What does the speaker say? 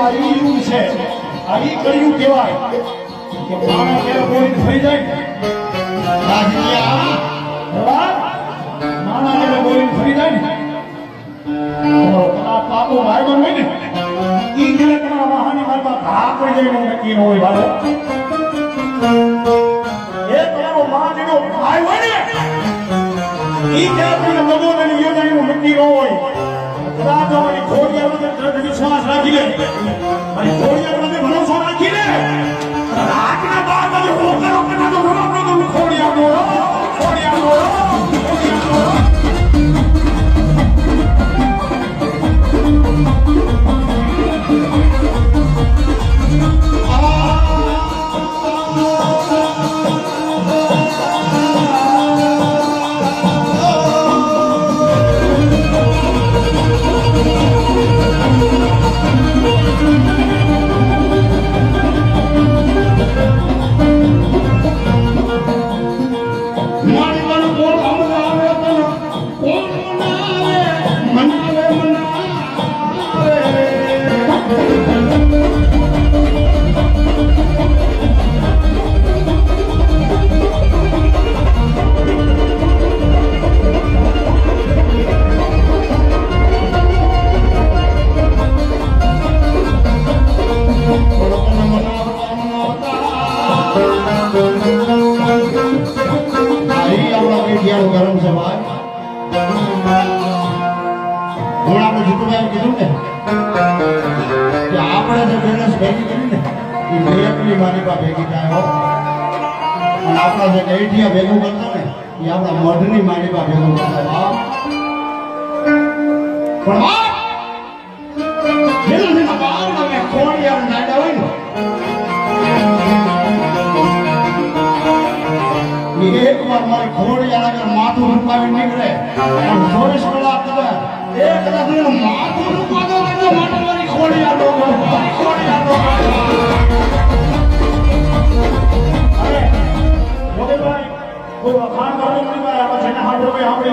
આ ઈ યુગ છે, આ ઈ કળિયુગ કહેવાય કે માણસ જ્યારે બોલી થઈ જાય માણસ જ્યારે બોલી થઈ જાય ને તો આ પાપો ભાઈ બન હોય ને ઈ જ્યારે તમારા વાહની મારમાં ઘા પડી જાય ને નક્કી ન હોય ભાઈ એ તમારો માન એનો ભાઈ હોય ને ઈ ત્યારે ભગવાનની યોજનાનું નક્કી ન હોય કદાચ તમારી ખોડિયાર વગર દ્રઢ વિશ્વાસ રાખી લે અને ખોડિયાર વગર ભરોસો રાખી લે આજના બાદ હોકરો કના તો ઘણો ખોડિયાર નો ગરમ છે ભાઈ હું આપણે જીતુભાઈ કીધું ને કે આપણે જે બેલેન્સ ભેગી કરી ને એ બેકલી મારી પાસે ભેગી થાય અને આપણા જે ગઈઠિયા ભેગું કરતા ને એ આપણા મઢની મારી પાસે ભેગું કરતા પણ ખોડિયાર નાડા હોય ને એક વાર મારી ખોડિયાર આગળ માથું રૂપાવી નીકળે અને 24 કલાક કદાચ માથું રૂપાતો માટે મારી ખોડિયાર અરે મોટે ભાઈ કોઈ વખાણ કરવું નહીં મારે આપણે જેને હાથ રૂપિયા આપણે